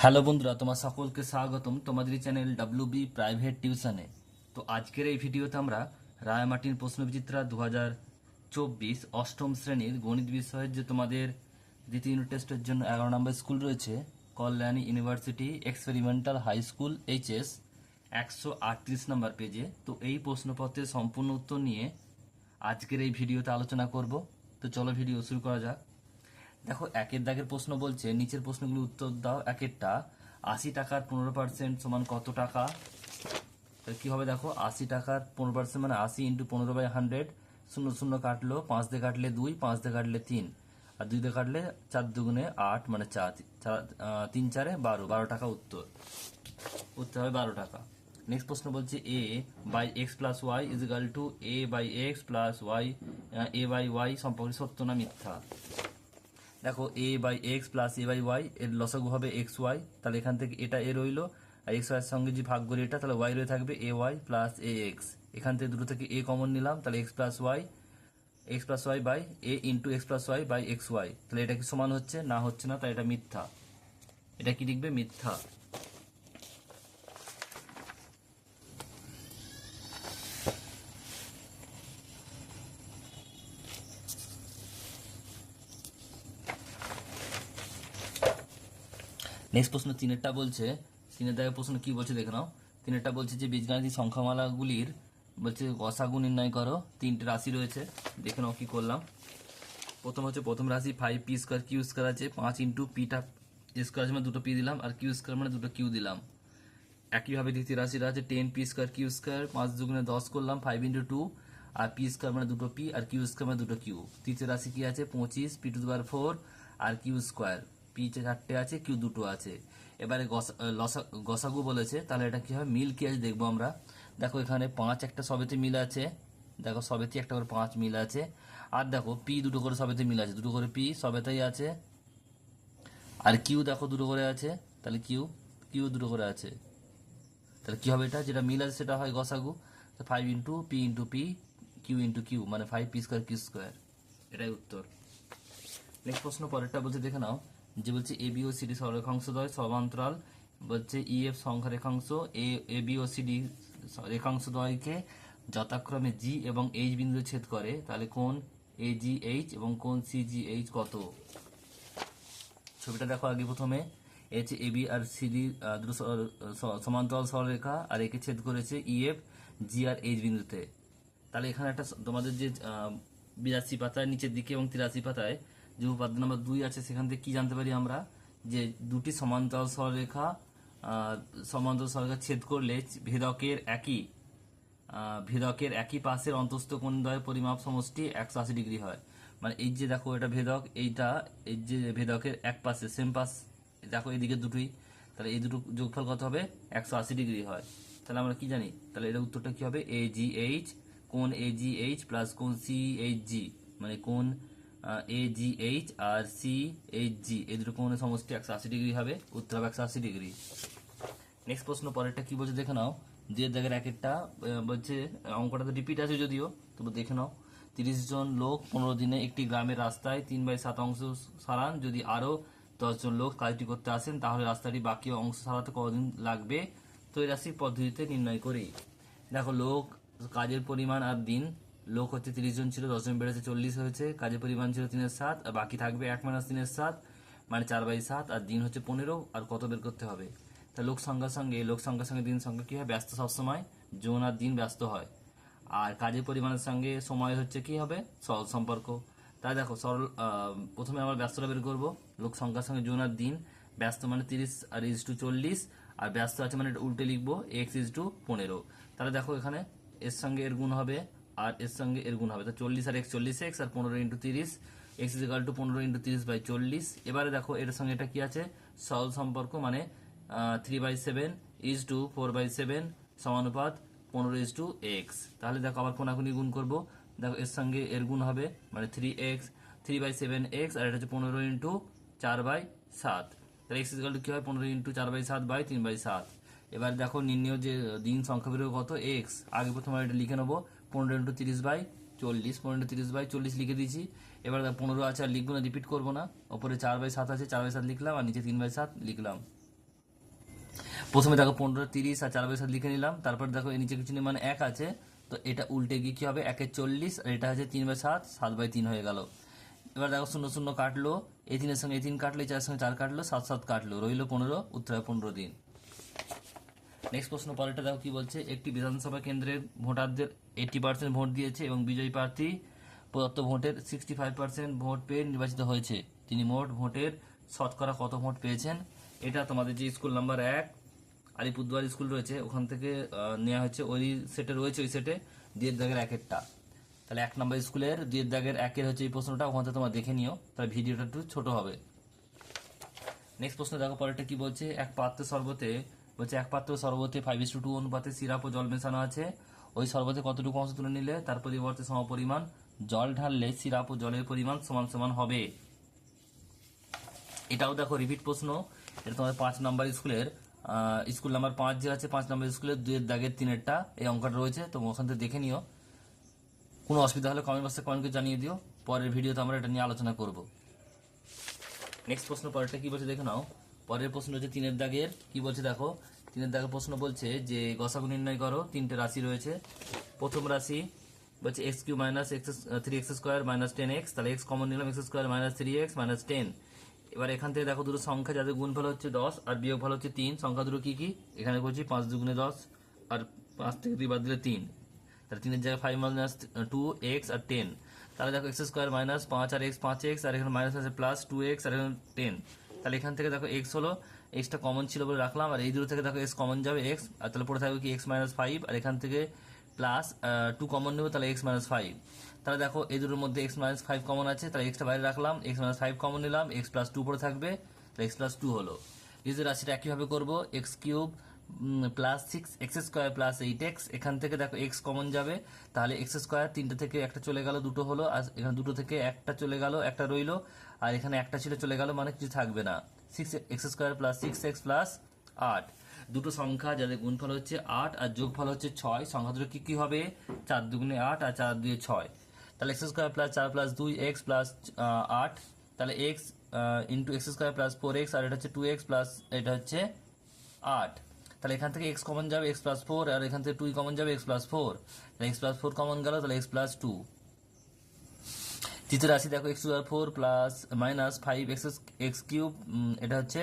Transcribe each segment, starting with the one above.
Hello বন্ধুরা, তোমার সকলকে স্বাগতম তোমাদের চ্যানেল ডাব্লিউবি প্রাইভেট টিউশনে। তো আজকের এই ভিডিওতে আমরা রায়মার্টিন প্রশ্নবিচিত্রা 2024 অষ্টম শ্রেণীর গণিত বিষয়ের যে তোমাদের দ্বিতীয় ইউনিট টেস্টের জন্য 11 নম্বর স্কুল রয়েছে, Kalyani university experimental high school HS, 138 নম্বর পেজে। তো এই প্রশ্নপত্রের সম্পূর্ণ উত্তর নিয়ে আজকের এই ভিডিওতে আলোচনা করব। তো চলো ভিডিও শুরু করা যাক। দেখো, একের দাগের প্রশ্ন বলছে নিচের প্রশ্নগুলি উত্তর দাও। একেরটা 80 টাকার 15% সমান কত টাকা? তাহলে কি হবে? দেখো, 80 টাকার 15% মানে 80 × 15/100। শূন্য শূন্য কাটলো, 5 দিয়ে কাটলে 2, 5 দিয়ে কাটলে 3, আর 2 দিয়ে কাটলে 4 দুগুণে 8 মানে 4, 3 4 12, 12 টাকা উত্তর। উত্তর হবে 12 টাকা। নেক্সট প্রশ্ন বলছে a by x plus y is equal to a by x plus y, a by y সম্পর্কে সত্য না মিথ্যা? দেখো, a by x plus a by y এর লসাগু হবে এক্স ওয়াই। তাহলে এখান থেকে এটা এ রইলো, আর এক্স ওয়াই এর সঙ্গে যে ভাগ করি এটা, তাহলে ওয়াই রয়ে থাকবে a y plus a x. এখান থেকে দুটো থেকে এ কমন নিলাম, তাহলে x plus y by a into x plus y by x y. তাহলে এটা কি সমান হচ্ছে? না, হচ্ছে না, তাই এটা মিথ্যা। এটা কি লিখবে? মিথ্যা। নেক্সট প্রশ্ন তিনেরটা বলছে, তিনের দাগের প্রশ্ন কি বলছে দেখে নাও। তিনেরটা বলছে যে বীজগাণিতিক সংখ্যামালাগুলির বলছে গসাগু নির্ণয় করো। 3টে রাশি রয়েছে, দেখে নাও কি করলাম। প্রথম রাশি 5p² q² আছে, 5 ইন্টু পিটা স্কোয়ার মানে দুটো পি দিলাম, আর q² মানে দুটো কিউ দিলাম। একইভাবে দ্বিতীয় রাশিটা আছে 10p² q², 5 দুগুণে 10 করলাম, 5 ইন্টু 2, আর p² মানে দুটো পি, আর q² মানে দুটো কিউ। তৃতীয় রাশি কি আছে? 25 p⁴ আর q², পি 4টে আছে, কিউ 2টো আছে। এবারে গসাগু বলেছে, তাহলে এটা কি হয়? মিল কি আছে দেখবো আমরা। দেখো, এখানে 5 একটা সবেতে মিল আছে, দেখো সবেতে একটা করে 5 মিল আছে, আর দেখো পি দুটো করে সবেতে মিল আছে, দুটো করে পি সবেতেই আছে, আর কিউ দেখো দুটো করে আছে, তাহলে কিউ দুটো করে আছে। তাহলে কি হবে? এটা যেটা মিল আছে সেটা হয় গসাগু। 5 ইন্টু পি ইন্টু কিউ মানে 5p² q²। এটাই উত্তর। নেক্সট প্রশ্ন পরেরটা বলছে দেখে নাও। যে বলছে এ বি ও সিডি সরলরেখাংশদ্বয় সমান্তরাল, বলছে ই এফ সংখ্যা রেখাংশ এ বি ও সিডি রেখাংশদ্বয়কে যথাক্রমে জি এবং এইচ বিন্দুতে ছেদ করে, তাহলে কোন এ জি এইচ এবং কোন সি জি এইচ কত? ছবিটা দেখো আগে প্রথমে। এ হচ্ছে এবি আর সিডি দুটো সমান্তরাল সরলরেখা, আর একে ছেদ করেছে ইএফ জি আর এইচ বিন্দুতে। তাহলে এখানে একটা তোমাদের যে 82 পাতায় নিচের দিকে এবং 83 পাতায় যে উপাদ্য নাম্বার 2 আছে, সেখান থেকে কি জানতে পারি আমরা? যে দুটি সমান্তরাল সরলরেখা ছেদ করলে ভেদকের একই পাশের অন্তস্থ কোণদ্বয়ের পরিমাপ সমষ্টি 180 ডিগ্রি হয়। মানে এই যে দেখো, এটা ভেদক, এইটা এই যে ভেদকের এক পাশে সেম পাশ, দেখো এইদিকে দুটোই, তাহলে এই দুটো যোগফল কত হবে? 180 ডিগ্রি হয়। তাহলে আমরা কি জানি? তাহলে এর উত্তরটা কি হবে? এ জি এইচ, কোণ এ জি এইচ প্লাস কোণ সি এইচ জি, মানে কোণ এ G H R C H G, এই দুটো কোণের সমষ্টি 180 ডিগ্রি হবে। উত্তর হবে 180 ডিগ্রি। নেক্সট প্রশ্ন পরেরটা কি বলছে দেখে নাও। যে দেখের একেরটা বলছে, অঙ্কটা তো রিপিট আছে যদিও, তবু দেখে নাও। 30 জন লোক 15 দিনে একটি গ্রামের রাস্তায় 3/7 অংশ সারান। যদি আরো 10 জন লোক কাজটি করতে আসেন, তাহলে রাস্তাটি বাকি অংশ সারাতে কতদিন লাগবে? ত্রৈরাশিক পদ্ধতিতে নির্ণয় করি। দেখো, লোক, কাজের পরিমাণ আর দিন। লোক হচ্ছে 30 জন ছিল, 10 জন বেড়েছে 40 হয়েছে। কাজের পরিমাণ ছিল 3/7, আর বাকি থাকবে 1 - 3/7 মানে 4/7, আর দিন হচ্ছে 15। আর কত বের করতে হবে? তা লোক সংখ্যার সঙ্গে দিন সংখ্যা কি হয়? ব্যস্ত সবসময়, জন আর দিন ব্যস্ত হয়। আর কাজের পরিমাণের সঙ্গে সময় হচ্ছে কি হবে? সরল সম্পর্ক। তাই দেখো, প্রথমে আমরা ব্যস্তটা বের করবো। লোক সংখ্যার সঙ্গে জন আর দিন, ব্যস্ত মানে 30 আর ইজ টু 40, আর ব্যস্ত আছে মানে উল্টে লিখবো এক্স ইজ টু 15। তাহলে দেখো, এখানে এর সঙ্গে এর গুণ হবে, আর এর সঙ্গে এর গুণ হবে, তো 40 আর এক্স 40x, আর 15 into 30, x is equal to 15 into 30/40। এবারে দেখো, এর সঙ্গে এটা কি আছে? সরল সম্পর্ক, মানে 3/7 ইজ টু 4/7 সমানুপাত 15:x। তাহলে দেখো, আবার কোনাকুনি গুণ করব। দেখো, এর সঙ্গে এর গুণ হবে, মানে 3/7x, আর এটা হচ্ছে 15 ইন্টু 4/7। তাহলে এক্স ইকাল টু কি হয়? 15 ইন্টু 4/7/3/7। এবার দেখো, নির্ণয় যে দিন সংখ্যা বেরোবে কত? এক্স। আগে প্রথমে এটা লিখে নেবো, 15 ইন্টু 30/40, 15 ইন্টু 30/40 লিখে দিয়েছি। এবার 15 আছে, আর লিখবো না, রিপিট করবো না। ওপরে 4/7 আছে, 4/7 লিখলাম, আর নিচে 3/7 লিখলাম। প্রথমে দেখো 15, 30 আর 4/7 লিখে নিলাম। তারপর দেখো এর নিচে কিছু মান 1 আছে, তো এটা উল্টে গিয়ে কি হবে, 1 40 আর এটা হচ্ছে 3/7, 7/3 হয়ে গেল। এবার দেখো 0 0 কাটলো, এই 3 এর সঙ্গে এই 3 কাটলো, এই 4 এর সঙ্গে 4 কাটলো, 7 7 কাটলো, রইলো 15, উত্তর হয় 15 দিন। নেক্সট প্রশ্ন পরেরটা দেখো কি বলছে, একটি বিধানসভা কেন্দ্রের ভোটারদের 80% ভোট দিয়েছে এবং বিজয়ী প্রার্থী প্রদত্ত ভোটের 65% ভোট পেয়ে নির্বাচিত হয়েছে। তিনি মোট ভোটের শতকরা কত ভোট পেয়েছেন? এটা তোমাদের যে স্কুল নাম্বার 1 আলিপুরদুয়ার স্কুল রয়েছে ওখান থেকে নেওয়া হয়েছে, ওই সেটে রয়েছে, ওই সেটে 2 দাগের 1-এরটা। তাহলে 1 নম্বর স্কুলের 2 দাগের 1-এর হচ্ছে এই প্রশ্নটা, ওখান থেকে তোমরা দেখে নিও, তাহলে ভিডিওটা একটু ছোট হবে। নেক্সট প্রশ্ন দেখো পরেরটা কি বলছে, এক পাত্রের শরবতে বলছে, এক পাত্র শরবতে 5:2 অনুপাতে সিরাপ ও জল মেশানো আছে, ওই শরবতে কতটুকু অংশ তুলে নিলে তার পরিবর্তে সমপরিমাণ জল ঢাললে সিরাপ ও জলের পরিমাণ সমান সমান হবে? এটাও দেখো রিপিট প্রশ্ন, এটা তোমাদের 5 নম্বর স্কুলের স্কুল নাম্বার 5 যে আছে 5 নম্বর স্কুলের 2 দাগের 3-এরটা এই অঙ্কটা রয়েছে, তো ওখান থেকে দেখে নিও। কোনো অসুবিধা হলে কমেন্ট বক্সে কমেন্ট করে জানিয়ে দিও, পরের ভিডিওতে আমরা এটা নিয়ে আলোচনা করব। নেক্সট প্রশ্ন পরেরটা কি বলছে দেখে নাও। পরের প্রশ্ন হচ্ছে 3-এর দাগের, কি বলছে দেখো, 3-এর দাগের প্রশ্ন বলছে যে গসাগু নির্ণয় করো, 3টে রাশি রয়েছে। প্রথম রাশি বলছে x³ - 3x² - 10x, তাহলে x কমন নিলাম, x² - 3x - 10। এবার এখান থেকে দেখো দুটো সংখ্যা যাদের গুণফল হচ্ছে 10 আর বিয়োগফল হচ্ছে 3, সংখ্যা দুটো কি কি এখানে করছি, 5 2 10 আর 5 থেকে 2 বাদ দিলে 3, তাহলে 3-এর জায়গায় 5 - 2x আর 10, তাহলে দেখো x² - 5 আর x 5x আর এখানে মাইনাস আছে প্লাস 2x আর এখানে 10, তাহলে এখান থেকে দেখো x হলো, xটা কমন ছিল বলে রাখলাম, আর এই দুটো থেকে দেখো x কমন যাবে x, আর তাহলে পড়ে থাকবে কি x - 5, আর এখান থেকে প্লাস 2 কমন নেব, তাহলে x - 5, তাহলে দেখো এই দুটোর মধ্যে x - 5 কমন আছে, তাহলে xটা বাইরে রাখলাম, x - 5 কমন নিলাম, x + 2 পড়ে থাকবে, তাহলে x + 2 হলো। এই যে রাশিটা একইভাবে করবো, x³ + 6x² + 8x, এখান থেকে দেখো x কমন যাবে, তাহলে x² 3টে থেকে একটা চলে গেল, দুটো হলো, আর এখানে দুটো থেকে একটা চলে গেল, একটা রইলো, আর এখানে একটা ছিল চলে গেল, মানে কিছু থাকবে না, 6x² + 6x + 8। দুটো সংখ্যা যাদের গুণফল হচ্ছে 8 আর যোগফল হচ্ছে 6, সংখ্যা দুটো কি কি হবে, 4 2 8 আর 4 2 6, তাহলে x² + 4 + 2x + 8, তাহলে x ইন্টু x² + 4x, আর এটা হচ্ছে 2x প্লাস এটা হচ্ছে 8, তাহলে এখান থেকে x কমন যাবে, x + 4, আর এখান থেকে 2 কমন যাবে, x + 4, তাহলে x + 4 কমন গেল, তাহলে x + 2। তৃতীয় রাশি দেখো x² - 5x³ এটা হচ্ছে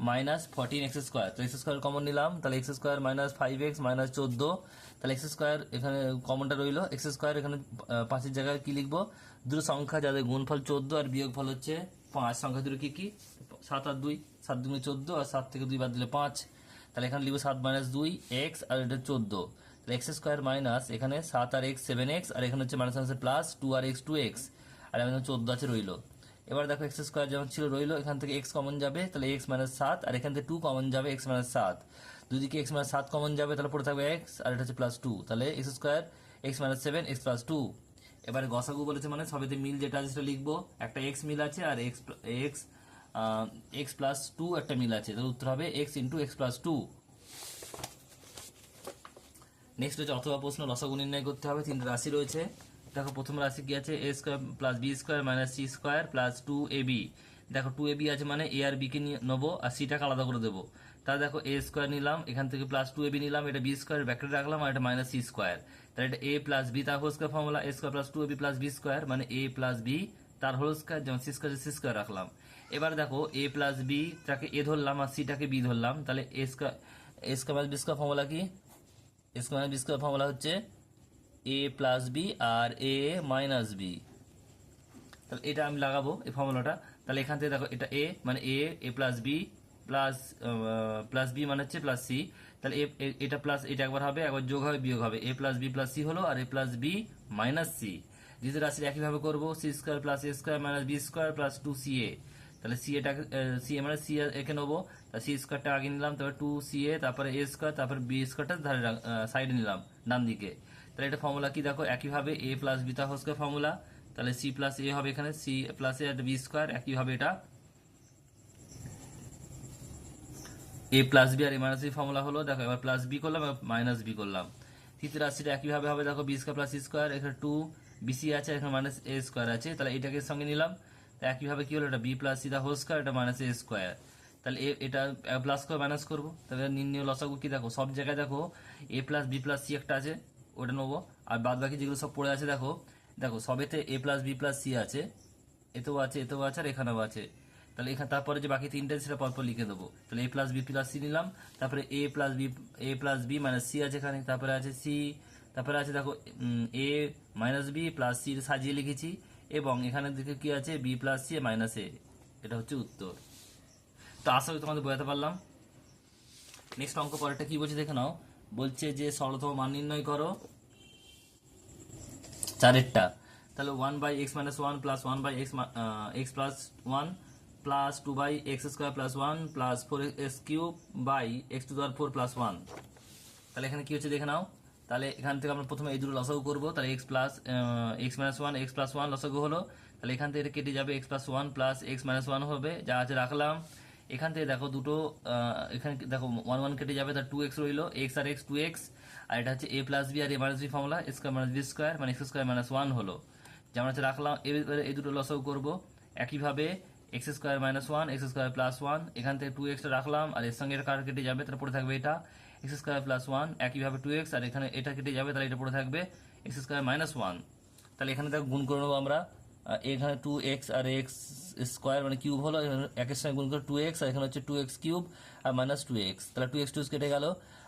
-14x², তো x² কমন নিলাম, তাহলে x² - 5x - 14, তাহলে x² এখানে কমনটা রইলো, x² এখানে 5-এর জায়গায় কি লিখবো, দুটো সংখ্যা যাদের গুণফল 14 আর বিয়োগফল হচ্ছে 5, সংখ্যা দুটো কি কি, 7 আর 2, 7 2 14, আর 7 থেকে 2 বাদ দিলে 5, তাহলে এখানে লিখবো 7 - 2x আর এটা 14, তাহলে x² মাইনাস এখানে 7 আর x 7x, আর এখানে হচ্ছে মাইনাস আছে প্লাস 2 আর x 2x, আর এখানে 14 আছে রইলো। এবার দেখো x² যেমন ছিল রইলো, এখান থেকে x কমন যাবে, তাহলে x - 7, আর এখান থেকে 2 কমন যাবে, x - 7, দুদিকে x - 7 কমন যাবে, তাহলে পড়ে থাকবে x, আর এটা হচ্ছে +2, তাহলে x² x - 7 x + 2। এবারে গসাগু বলেছে মানে সবেতে মিল যেটা আছে সেটা লিখবো, একটা x মিল আছে আর x + 2 একটা মিল আছে, তাহলে উত্তর হবে x × x + 2। নেক্সট হচ্ছে অথবা প্রশ্ন, লসাগু নির্ণয় করতে হবে, 3টে রাশি রয়েছে। দেখো প্রথম রাশি কি আছে, a² + b² - c² + 2ab, দেখো 2ab আছে মানে a আর b কে নেবো আর c-টাকে আলাদা করে দেবো, তাহলে দেখো a² নিলাম, এখান থেকে +2ab নিলাম, এটা b² ব্র্যাকেটে রাখলাম, আর এটা -c², তাহলে এটা a + b তার whole square formula, a² + 2ab + b² মানে a + b তার হোল স্কয়ার, যেমন c² রাখলাম। এবার দেখো a + b টাকে a ধরলাম আর c-টাকে b ধরলাম, তাহলে a² - b² ফর্মুলা কি, a² - b² ফর্মুলা হচ্ছে a + b আর a - b, তাহলে এটা আমি লাগাবো এই ফর্মুলাটা, তাহলে এখান থেকে দেখো এটা a মানে a + b প্লাস b মানে হচ্ছে +c, তাহলে এটা প্লাস এটা একবার হবে, একবার যোগ হবে বিয়োগ হবে, a + b + c হলো, আর a + b - c। দ্বিতীয় রাশি একইভাবে করবো, c² + a² - b² + 2ca, তাহলে c এটা c মানে c একে নেবো, তাহলে c² আগে নিলাম, তারপর 2ca, তারপরে a², তারপর b² ধারে সাইডে নিলাম ডান দিকে, তাহলে এটা ফর্মুলা কি দেখো একইভাবে a + b তার হোল স্কয়ার ফর্মুলা, তাহলে c + a হবে, এখানে c + a আর b², একইভাবে এটা a + b আর a - b ফর্মুলা হলো, দেখো এবার +b করলাম -b করলাম। তৃতীয় রাশিটা একইভাবে হবে, দেখো b² + c², এখানে 2bc আছে, এখানে -a² আছে, তাহলে এটাকে সঙ্গে নিলাম, একইভাবে কি হলো, এটা b + c তার হোল স্কয়ার, এটা -a², তাহলে এটা প্লাস করে মাইনাস করবো, তাহলে নির্ণয় লসাগু কি দেখো সব জায়গায় দেখো এ প্লাস বি প্লাস সি একটা আছে, ওটা নেবো। আর বাদ বাকি যেগুলো সব পড়ে আছে দেখো দেখো সবেতে এ প্লাস বি প্লাস সি আছে, এতেও আছে, এতেও আছে, আর এখানেও আছে। তাহলে এখানে তারপরে যে বাকি তিনটে সেটা পরপর লিখে দেবো। তাহলে এ প্লাস বি প্লাস সি নিলাম, তারপরে এ প্লাস বি মাইনাস সি আছে এখানে, তারপরে আছে সি, তারপরে আছে দেখো এ মাইনাস বি প্লাস সি সাজিয়ে লিখেছি, এবং এখানে দেখে কি আছে বি প্লাস সি মাইনাস এ, এটা হচ্ছে উত্তর। তো আশা করি তোমাদের বোঝাতে পারলাম। নেক্সট অঙ্ক পরেরটা কি বলছে দেখে নাও। বলছে যে সরলতম মান নির্ণয় করো চারেরটা। তাহলে 1/x-1 plus 1/x plus 1 plus 2/x² plus 1 plus 4x³ by x⁴ plus 1। তাহলে এখানে কি হচ্ছে দেখে নাও। তাহলে এখান থেকে আমরা প্রথমে এই দুটো লসাগু করবো। তাহলে x plus x-1 x plus 1 লসাগু হলো। তাহলে এখান থেকে এটা কেটে যাবে, x প্লাস 1 প্লাস x-1 হবে, যা আছে রাখলাম। এখান থেকে দেখো দুটো এখানে দেখো 1 1 কেটে যাবে, তার 2x রইলো, x আর x 2x, আর এটা হচ্ছে a প্লাস বি আর a minus b formula, a square minus b square মানে x² মাইনাস 1 হলো, যেমন হচ্ছে রাখলাম। এবারে এই দুটো লসাগু করবো একইভাবে, x² মাইনাস 1 x² প্লাস 1, এখান থেকে 2x রাখলাম, আর এর সঙ্গে এটা কার কেটে যাবে, তারপরে থাকবে এটা x² প্লাস 1, একইভাবে 2x, আর এখানে এটা কেটে যাবে, তাহলে এটা পড়ে থাকবে x² মাইনাস 1। তাহলে এখানে দেখো গুণ করে নেবো আমরা, এখানে 2x আর x স্কোয়ার মানে কিউব হলো, একের সঙ্গে গুণ করে 2x, আর এখানে হচ্ছে 2x কিউব আর মাইনাস 2x, তাহলে 2x 2x কেটে গেল,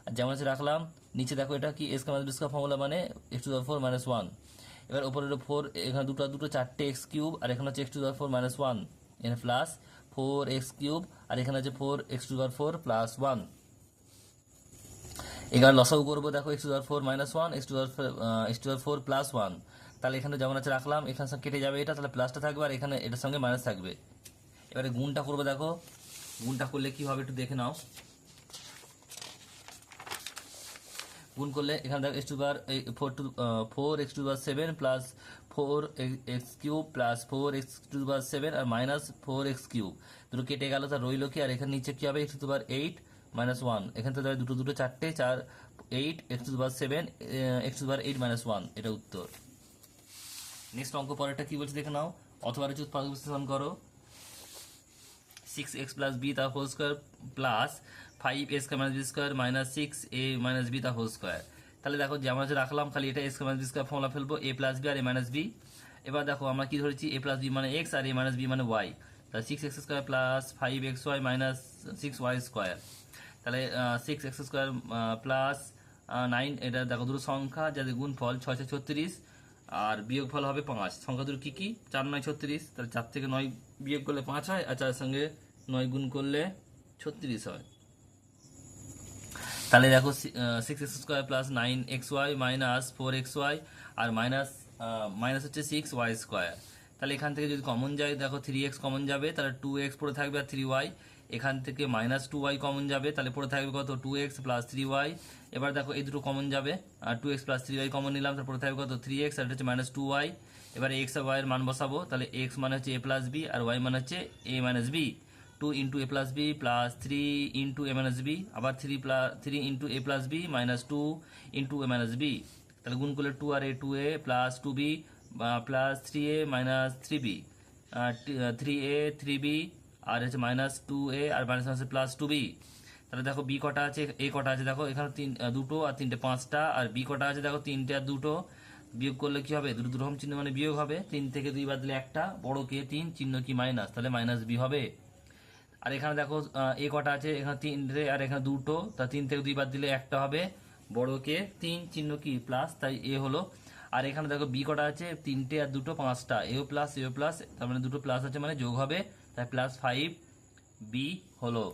আর যেমন আছে রাখলাম। নিচে দেখো এটা কি a square minus b square formula মানে x⁴ মাইনাস 1। এবার উপরে 4, এখানে দুটো 4টে x কিউব, আর এখানে হচ্ছে x⁴ মাইনাস 1, এখানে প্লাস 4x কিউব, আর এখানে হচ্ছে 4x⁴ প্লাস 1। এবার লসাগু করবো দেখো x⁴ মাইনাস 1 x⁴ প্লাস 1। তাহলে এখানে যেমন আছে রাখলাম, এখানে সঙ্গে কেটে যাবে এটা, তাহলে প্লাসটা থাকবে, আর এখানে এটার সঙ্গে মাইনাস থাকবে। এবারে গুণটা করবো দেখো, গুণটা করলে কি হবে একটু দেখে নাও। গুণ করলে এখানে দেখো x⁴ plus 4x³ plus 4x⁴ আর মাইনাস 4x³ দুটো কেটে গেল, তার রইল কি, আর এখানে নিচে কি হবে x⁴ মাইনাস 1, এখান থেকে দুটো 4টে 4 8 x⁴ x⁴ মাইনাস 1, এটা উত্তর। নেক্সট অঙ্ক পরেরটা কি বলছে দেখে নাও। অথবা উৎপাদক বিশ্লেষণ করো, 6x প্লাস বি তার whole square plus 5a square minus b square minus 6a minus b তার হোল স্কোয়ার। তাহলে দেখো যে আমরা যে রাখলাম খালি এটা a square minus b square formula ফেলবো, a প্লাস বি আর a মাইনাস বি। এবার দেখো আমরা কি ধরেছি, a প্লাস বি মানে x আর a মাইনাস বি মানে y। তাহলে 6x square plus 5xy minus 6y square. তাহলে 6x স্কোয়ার প্লাস 9, এটা দেখো দুটো সংখ্যা যাদের গুণফল 6 36, আর বিয়োগ ফল হবে 5। সংখ্যা দুটো কি কি, 4 9 36, তাহলে 4 থেকে 9 বিয়োগ করলে 5 হয়, আর 4 সঙ্গে 9 গুণ করলে 36 হয়। তাহলে দেখো 6x square plus 9xy minus 4xy, আর মাইনাস হচ্ছে 6y স্কোয়ার। তাহলে এখান থেকে যদি কমন যায় দেখো 3x কমন যাবে, তাহলে 2x পড়ে থাকবে আর 3y। এখান থেকে মাইনাস 2y কমন যাবে, তাহলে পড়ে থাকবে কত 2x প্লাস 3y। এবার দেখো এই দুটো কমন যাবে, আর 2x প্লাস 3y কমন নিলাম, তারপরে থাকবে কত 3x, আর এটা হচ্ছে মাইনাস 2y। এবার x আর y এর মান বসাবো, তাহলে x মানে হচ্ছে a প্লাস b আর y মানে হচ্ছে a minus b। 2 into a plus b প্লাস 3 ইন্টু এ মাইনাস বি, আবার 3 into a plus b minus 2 into a minus b. তাহলে গুণ করলে 2 আর a 2a plus 2b plus 3a minus 3b, 3a 3b, আর হচ্ছে মাইনাস 2a আর minus আছে প্লাস 2b। তাহলে দেখো বি কটা আছে, এ কটা আছে দেখো এখানে দুটো আর তিনটে 5টা, আর বি কটা আছে দেখো 3টে আর 2টো। বিয়োগ করলে কি হবে, দুটো রকম চিহ্ন মানে বিয়োগ হবে, 3 থেকে 2 বাদ দিলে একটা, বড় কে 3, চিহ্ন কি মাইনাস, তাহলে মাইনাস বি হবে। আর এখানে দেখো এ কটা আছে, এখানে 3টে আর এখানে 2টো, তা 3 থেকে 2 বাদ দিলে একটা হবে, বড় কে 3, চিহ্ন কি প্লাস, তাই এ হলো। আর এখানে দেখো বি কটা আছে, 3টে আর 2টো 5টা, এও প্লাস, তার মানে দুটো প্লাস আছে মানে যোগ হবে, তাই প্লাস 5 বি হলো।